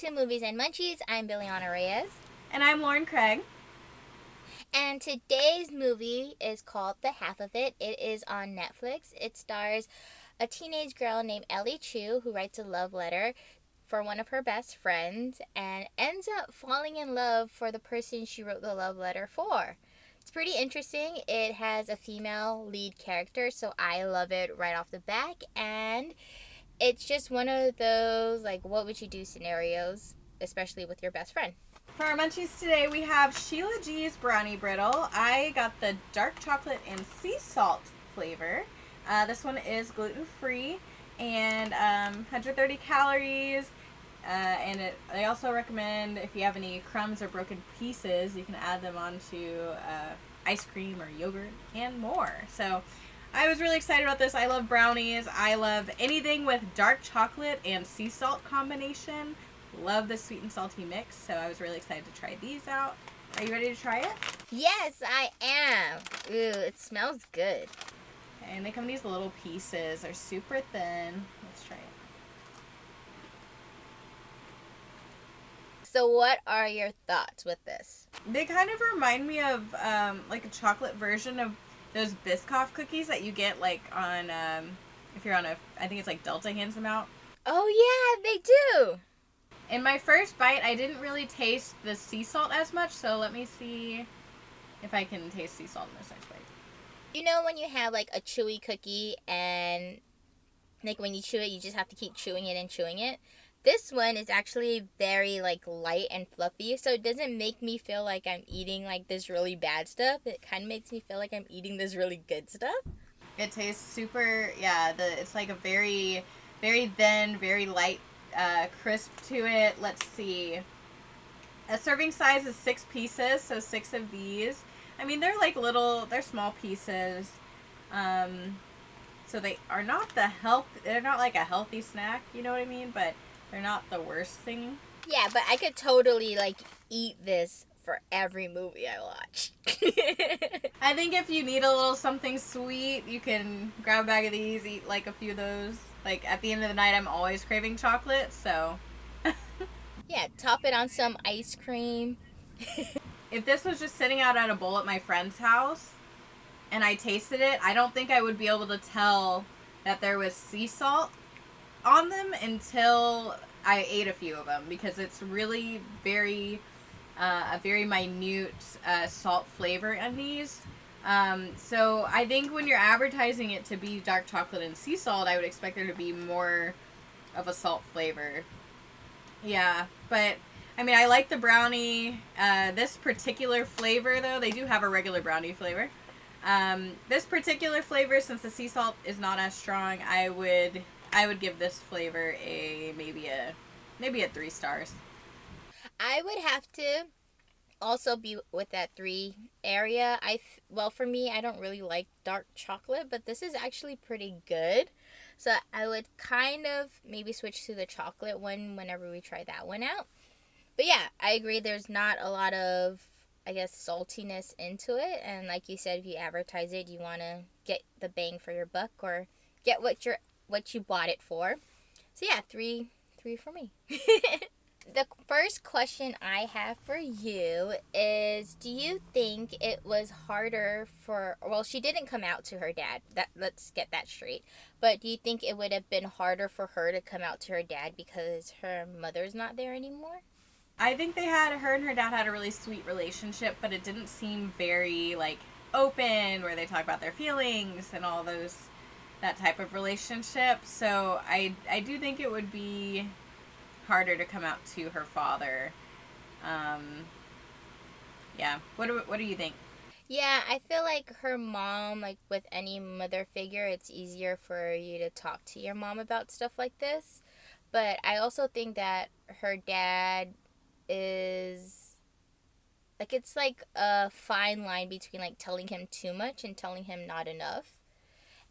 to Movies and Munchies. I'm Billiana Reyes. And I'm Lauren Craig. And today's movie is called The Half of It. It is on Netflix. It stars a teenage girl named Ellie Chu who writes a love letter for one of her best friends and ends up falling in love for the person she wrote the love letter for. It's pretty interesting. It has a female lead character, so I love it right off the bat. And it's just one of those, like, what would you do scenarios, especially with your best friend. For our munchies today, we have Sheila G's Brownie Brittle. I got the dark chocolate and sea salt flavor. This one is gluten-free and 130 calories. And I also recommend if you have any crumbs or broken pieces, you can add them onto ice cream or yogurt and more. So I was really excited about this. I love brownies. I love anything with dark chocolate and sea salt combination. Love the sweet and salty mix, so I was really excited to try these out. Are you ready to try it? Yes, I am. Ooh, it smells good. Okay, and they come in these little pieces. They're super thin. Let's try it. So what are your thoughts with this? They kind of remind me of like a chocolate version of those Biscoff cookies that you get like on, if you're on I think it's like Delta hands them out. Oh yeah, they do. In my first bite, I didn't really taste the sea salt as much, so let me see if I can taste sea salt in this next bite. You know when you have like a chewy cookie and like when you chew it, you just have to keep chewing it and chewing it? This one is actually very like light and fluffy, so it doesn't make me feel like I'm eating like this really bad stuff. It kind of makes me feel like I'm eating this really good stuff. It tastes super, yeah, it's like a very, very thin, very light crisp to it. Let's see. A serving size is 6 pieces, so 6 of these. I mean, they're like they're small pieces. So they are not they're not like a healthy snack, you know what I mean? But they're not the worst thing. Yeah, but I could totally like eat this for every movie I watch. I think if you need a little something sweet, you can grab a bag of these, eat like a few of those. Like at the end of the night, I'm always craving chocolate, so. Yeah, top it on some ice cream. If this was just sitting out at a bowl at my friend's house and I tasted it, I don't think I would be able to tell that there was sea salt on them until I ate a few of them, because it's really very a very minute salt flavor in these. So I think when you're advertising it to be dark chocolate and sea salt, I would expect there to be more of a salt flavor. Yeah, but I mean, I like the brownie. This particular flavor, though, they do have a regular brownie flavor. This particular flavor, since the sea salt is not as strong, I would give this flavor maybe a 3 stars. I would have to also be with that 3 area. Well, for me, I don't really like dark chocolate, but this is actually pretty good. So I would kind of maybe switch to the chocolate one whenever we try that one out. But yeah, I agree. There's not a lot of, I guess, saltiness into it. And like you said, if you advertise it, you want to get the bang for your buck or get what you bought it for. So yeah, 3 for me. The first question I have for you is, do you think it was harder well, she didn't come out to her dad. Let's get that straight. But do you think it would have been harder for her to come out to her dad because her mother's not there anymore? I think her and her dad had a really sweet relationship, but it didn't seem very, like, open, where they talk about their feelings and all that type of relationship. So I do think it would be harder to come out to her father. Yeah. What do you think? Yeah, I feel like her mom, like with any mother figure, it's easier for you to talk to your mom about stuff like this. But I also think that her dad is, like, it's like a fine line between like telling him too much and telling him not enough.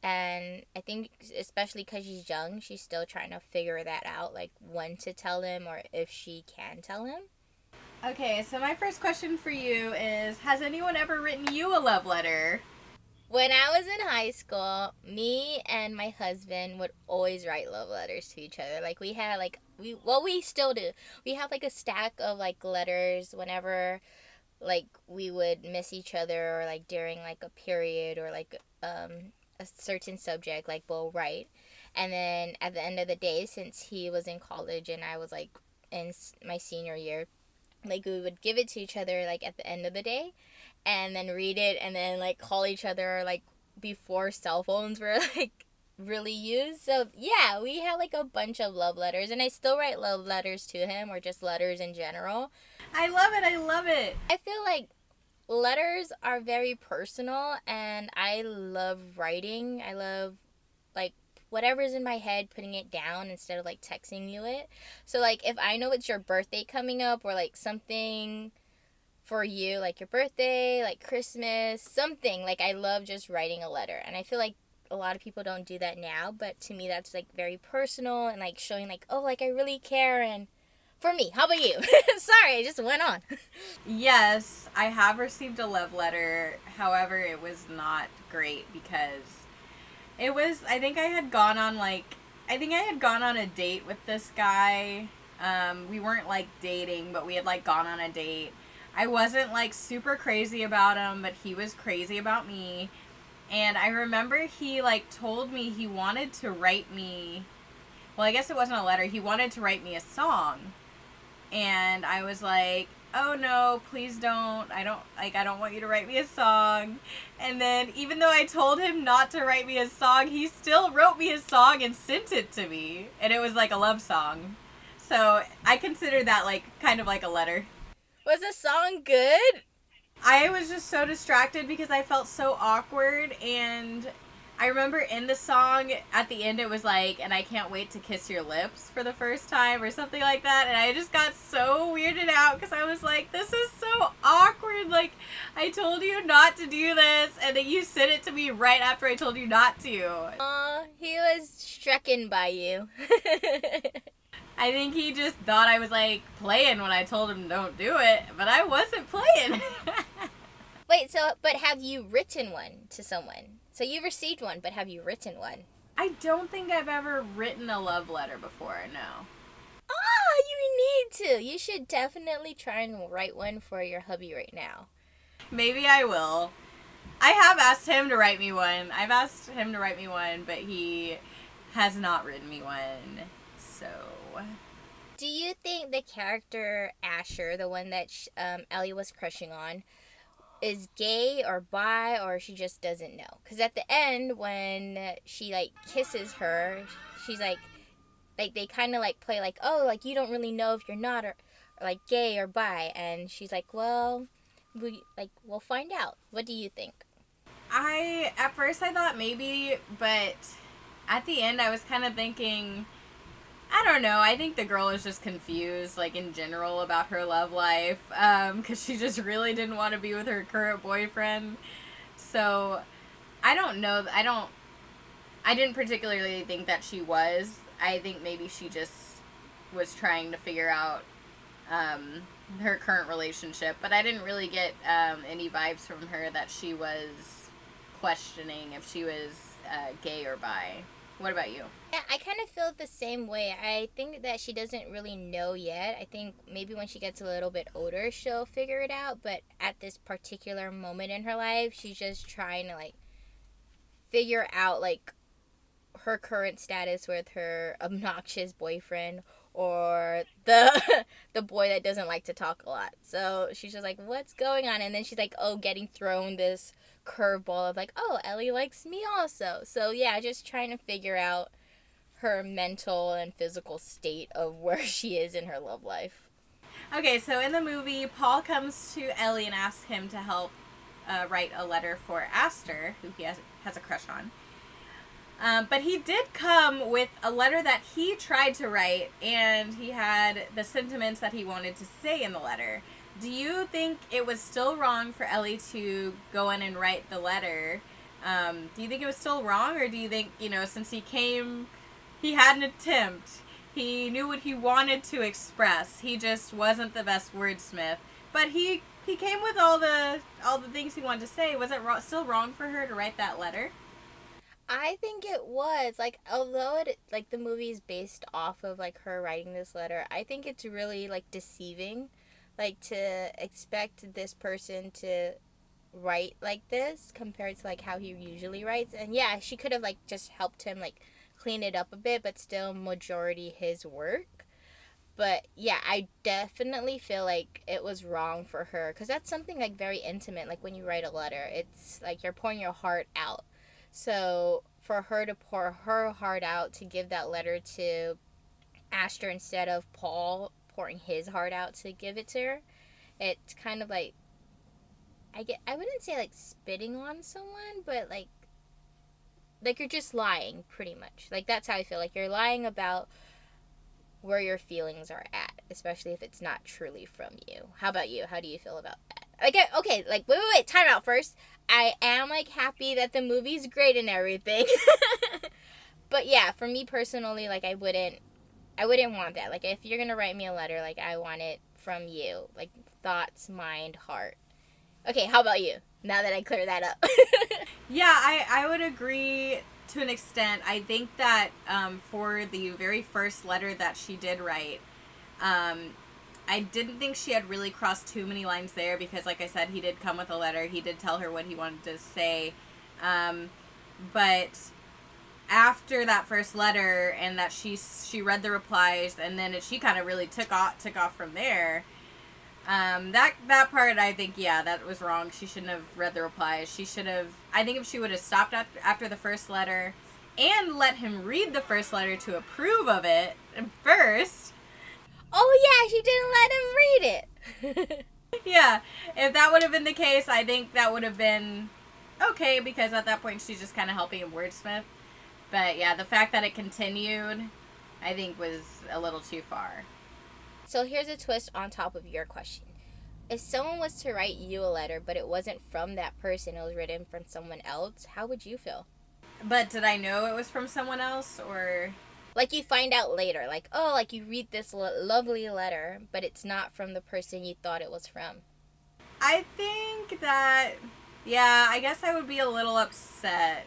And I think especially because she's young, she's still trying to figure that out, like when to tell him or if she can tell him. Okay, so my first question for you is, has anyone ever written you a love letter? When I was in high school, me and my husband would always write love letters to each other. Like, we had like we still do. We have like a stack of like letters whenever like we would miss each other, or like during like a period, or like a certain subject, like we'll write. And then at the end of the day, since he was in college and I was like in my senior year, like we would give it to each other like at the end of the day, and then read it, and then like call each other, like before cell phones were like really used. So yeah, we had like a bunch of love letters, and I still write love letters to him, or just letters in general. I love it. I love it. I feel like letters are very personal, and I love writing. I love like whatever's in my head, putting it down instead of like texting you it. So like if I know it's your birthday coming up, or like something for you, like your birthday, like Christmas, something, like I love just writing a letter. And I feel like a lot of people don't do that now, but to me that's like very personal, and like showing like, oh, like I really care. And for me, how about you? Sorry, I just went on. Yes, I have received a love letter. However, it was not great because I think I had gone on a date with this guy. We weren't like dating, but we had like gone on a date. I wasn't like super crazy about him, but he was crazy about me. And I remember he like told me he wanted to write me, well, I guess it wasn't a letter. He wanted to write me a song. And I was like, oh no, please don't. I don't want you to write me a song. And then even though I told him not to write me a song, he still wrote me a song and sent it to me. And it was like a love song. So I consider that like kind of like a letter. Was the song good? I was just so distracted because I felt so awkward, and I remember in the song at the end it was like, and I can't wait to kiss your lips for the first time or something like that, and I just got so weirded out because I was like, this is so awkward. Like, I told you not to do this, and then you sent it to me right after I told you not to. Aw, he was stricken by you. I think he just thought I was like playing when I told him don't do it, but I wasn't playing. Wait, so, but have you written one to someone? So you've received one, but have you written one? I don't think I've ever written a love letter before, no. Ah, you need to. You should definitely try and write one for your hubby right now. Maybe I will. I have asked him to write me one. I've asked him to write me one, but he has not written me one. So, do you think the character Asher, the one that Ellie was crushing on, is gay or bi, or she just doesn't know? Because at the end, when she like kisses her, she's like they kind of like play like, oh, like you don't really know if you're not or like gay or bi, and she's like, well, we'll find out. What do you think? at first I thought maybe, but at the end I was kind of thinking, I don't know. I think the girl is just confused, like, in general about her love life, because she just really didn't want to be with her current boyfriend. So, I don't know. I didn't particularly think that she was. I think maybe she just was trying to figure out her current relationship. But I didn't really get any vibes from her that she was questioning if she was gay or bi. What about you? Yeah, I kind of feel the same way. I think that she doesn't really know yet. I think maybe when she gets a little bit older, she'll figure it out. But at this particular moment in her life, she's just trying to, like, figure out, like, her current status with her obnoxious boyfriend, or the boy that doesn't like to talk a lot. So she's just like, what's going on? And then she's like, oh, getting thrown this curveball of like, oh, Ellie likes me also. So yeah, just trying to figure out her mental and physical state of where she is in her love life. Okay, so in the movie, Paul comes to Ellie and asks him to help write a letter for Aster, who he has a crush on. But he did come with a letter that he tried to write, and he had the sentiments that he wanted to say in the letter. Do you think it was still wrong for Ellie to go in and write the letter? Do you think it was still wrong, or do you think, since he came, he had an attempt, he knew what he wanted to express, he just wasn't the best wordsmith, but he came with all the things he wanted to say. Was it still wrong for her to write that letter? I think it was like, although it like the movie is based off of like her writing this letter, I think it's really like deceiving, like to expect this person to write like this compared to like how he usually writes. And yeah, she could have like just helped him like clean it up a bit, but still majority his work. But yeah, I definitely feel like it was wrong for her because that's something like very intimate. Like when you write a letter, it's like you're pouring your heart out. So for her to pour her heart out to give that letter to Astor instead of Paul pouring his heart out to give it to her, it's kind of like I wouldn't say like spitting on someone, but like you're just lying pretty much. Like that's how I feel. Like you're lying about where your feelings are at, especially if it's not truly from you. How about you? How do you feel about that? Like, okay, like, wait, time out first. I am, like, happy that the movie's great and everything. But, yeah, for me personally, like, I wouldn't want that. Like, if you're gonna write me a letter, like, I want it from you. Like, thoughts, mind, heart. Okay, how about you? Now that I clear that up. Yeah, I would agree to an extent. I think that for the very first letter that she did write, I didn't think she had really crossed too many lines there because, like I said, he did come with a letter. He did tell her what he wanted to say. But after that first letter and that she read the replies and then she kind of really took off from there. That part, I think, yeah, that was wrong. She shouldn't have read the replies. She should have, I think if she would have stopped after the first letter and let him read the first letter to approve of it first. Oh, yeah, she didn't let him read it. Yeah, if that would have been the case, I think that would have been okay because at that point she's just kind of helping him wordsmith. But yeah, the fact that it continued, I think was a little too far. So here's a twist on top of your question. If someone was to write you a letter, but it wasn't from that person, it was written from someone else, how would you feel? But did I know it was from someone else or? Like you find out later, like, oh, like you read this lovely letter, but it's not from the person you thought it was from. I think that, yeah, I guess I would be a little upset.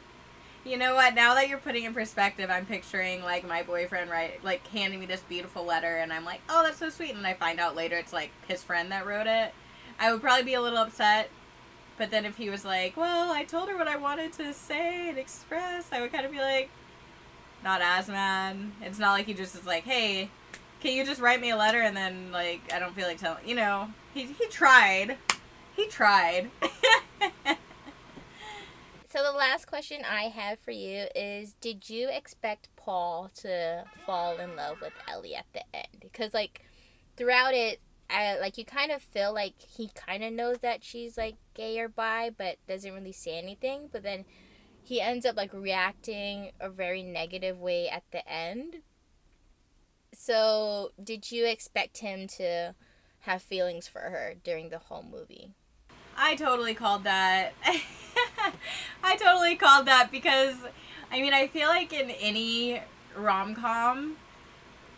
You know what? Now that you're putting in perspective, I'm picturing like my boyfriend, right, like handing me this beautiful letter, and I'm like, oh, that's so sweet, and I find out later it's like his friend that wrote it. I would probably be a little upset. But then if he was like, well, I told her what I wanted to say and express, I would kind of be like, not as mad. It's not like he just is like, hey, can you just write me a letter and then like I don't feel like telling, he tried. He tried. So the last question I have for you is, did you expect Paul to fall in love with Ellie at the end? Because like throughout it, like you kind of feel like he kind of knows that she's like gay or bi, but doesn't really say anything. But then he ends up like reacting a very negative way at the end. So did you expect him to have feelings for her during the whole movie? I totally called that. I totally called that because, I mean, I feel like in any rom-com,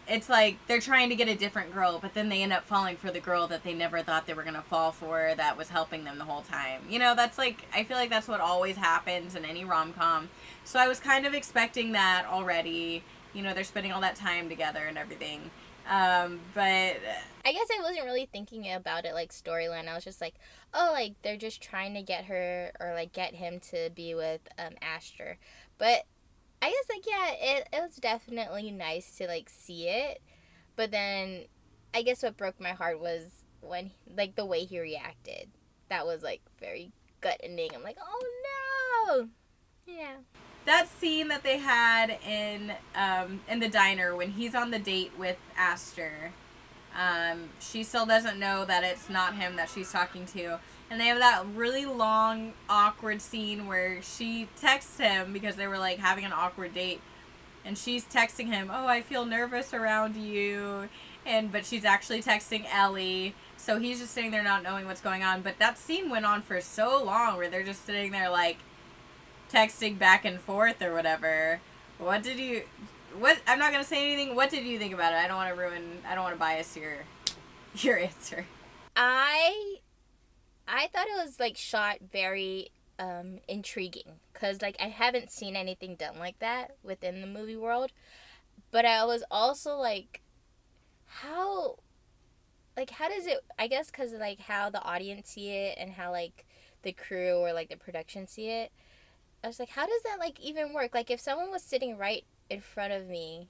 it's like they're trying to get a different girl, but then they end up falling for the girl that they never thought they were going to fall for that was helping them the whole time. That's like, I feel like that's what always happens in any rom-com. So I was kind of expecting that already. They're spending all that time together and everything. But I guess I wasn't really thinking about it like storyline. I was just like, oh, like they're just trying to get her or like get him to be with Astor. But I guess like yeah, it was definitely nice to like see it. But then I guess what broke my heart was when like the way he reacted. That was like very gut-ending. I'm like, oh no. Yeah. that scene that they had in the diner when he's on the date with Astor, she still doesn't know that it's not him that she's talking to. And they have that really long, awkward scene where she texts him because they were like having an awkward date. And she's texting him, oh, I feel nervous around you. But she's actually texting Ellie. So he's just sitting there not knowing what's going on. But that scene went on for so long where they're just sitting there like texting back and forth or whatever. I'm not going to say anything. What did you think about it? I don't want to bias your answer. I thought it was like shot very intriguing, because like I haven't seen anything done like that within the movie world. But I was also like, how how does it, I guess because like how the audience see it and how like the crew or like the production see it, I was like, how does that like even work? Like if someone was sitting right in front of me,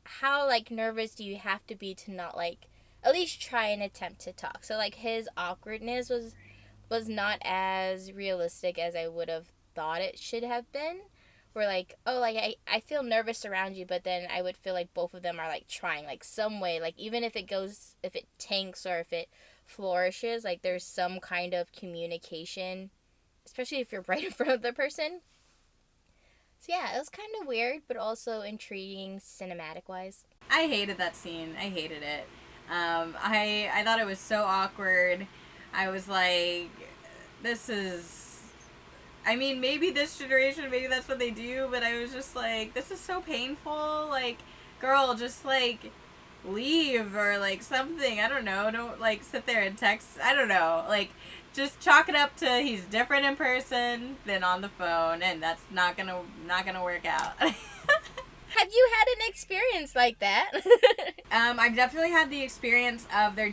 how like nervous do you have to be to not like at least try and attempt to talk? So like his awkwardness was not as realistic as I would have thought it should have been. Where like, oh, like I feel nervous around you, but then I would feel like both of them are like trying like some way, like even if it tanks or if it flourishes, like there's some kind of communication, especially if you're right in front of the person. So yeah, it was kind of weird, but also intriguing cinematic wise. I hated that scene. I hated it. I thought it was so awkward. I was like, this is. I mean, maybe this generation, maybe that's what they do, but I was just like, this is so painful. Like, girl, just like leave or like something. I don't know. Don't like sit there and text. I don't know. Like, just chalk it up to he's different in person than on the phone, and that's not gonna work out. Have you had an experience like that? I've definitely had the experience of their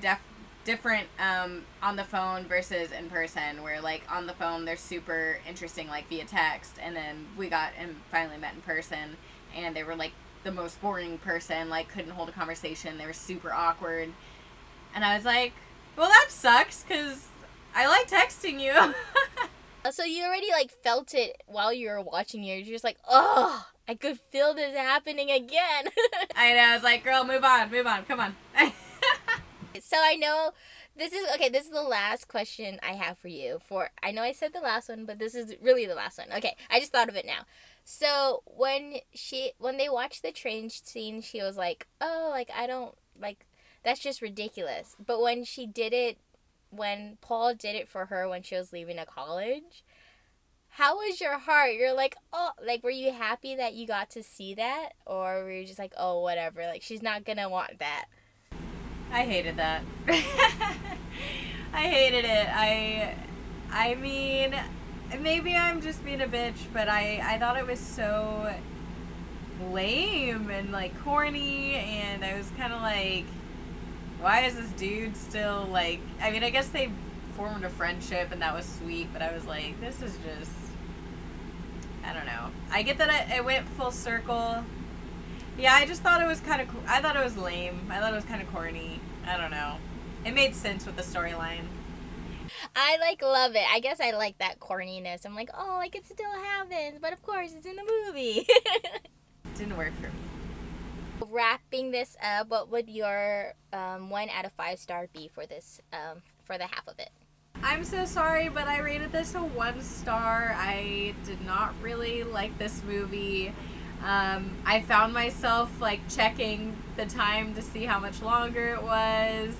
different on the phone versus in person, where like on the phone they're super interesting like via text, and then we got and finally met in person and they were like the most boring person, like couldn't hold a conversation, they were super awkward, and I was like, well, that sucks because I like texting you. So you already like felt it while you were watching it. You're just like, oh, I could feel this happening again. I know. I was like, girl, move on, come on. So I know this is the last question I have for you. I know I said the last one, but this is really the last one. Okay, I just thought of it now. So when they watched the train scene, she was like, oh, like I don't like, that's just ridiculous. But when Paul did it for her when she was leaving to college, how was your heart? You're like, oh, like, were you happy that you got to see that? Or were you just like, oh, whatever, like, she's not gonna want that? I hated that. I hated it. I mean, maybe I'm just being a bitch, but I thought it was so lame and, like, corny, and I was kind of like, why is this dude still, like, I mean, I guess they formed a friendship, and that was sweet, but I was like, this is just, I don't know. I get that it went full circle. Yeah, I just thought it was kind of cool. I thought it was lame. I thought it was kind of corny. I don't know. It made sense with the storyline. I, like, love it. I guess I like that corniness. I'm like, oh, like, it still happens, but of course, it's in the movie. Didn't work for me. Wrapping this up, what would your 1 out of 5 star be for this, for the half of it? I'm so sorry, but I rated this a 1 star. I did not really like this movie. I found myself like checking the time to see how much longer it was.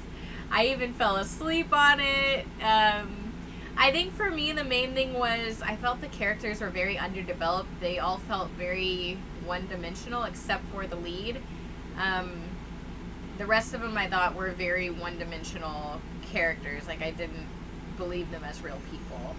I even fell asleep on it. I think for me the main thing was I felt the characters were very underdeveloped. They all felt very one-dimensional except for the lead. The rest of them I thought were very one-dimensional characters. Like I didn't believe them as real people.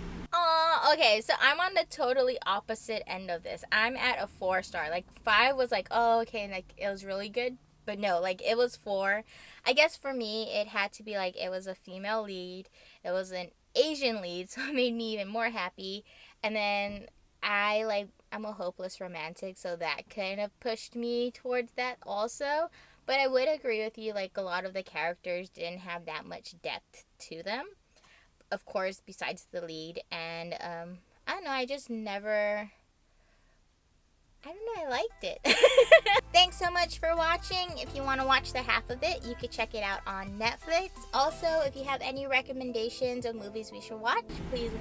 Okay, so I'm on the totally opposite end of this. I'm at a 4 star. Like 5 was like, oh, okay, and like it was really good, but no, like it was 4. I guess for me, it had to be like it was a female lead. It was an Asian lead, so it made me even more happy. And then I'm a hopeless romantic, so that kind of pushed me towards that also. But I would agree with you, like a lot of the characters didn't have that much depth to them. Of course, besides the lead, and I don't know, I liked it. Thanks so much for watching. If you want to watch the half of it, you could check it out on Netflix. Also, if you have any recommendations of movies we should watch, please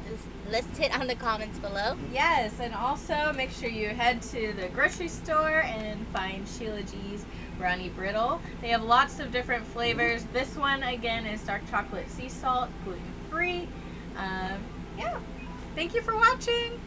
list it on the comments below. Yes, and also make sure you head to the grocery store and find Sheila G's Brownie Brittle. They have lots of different flavors. This one, again, is dark chocolate sea salt, gluten-free. Yeah. Thank you for watching.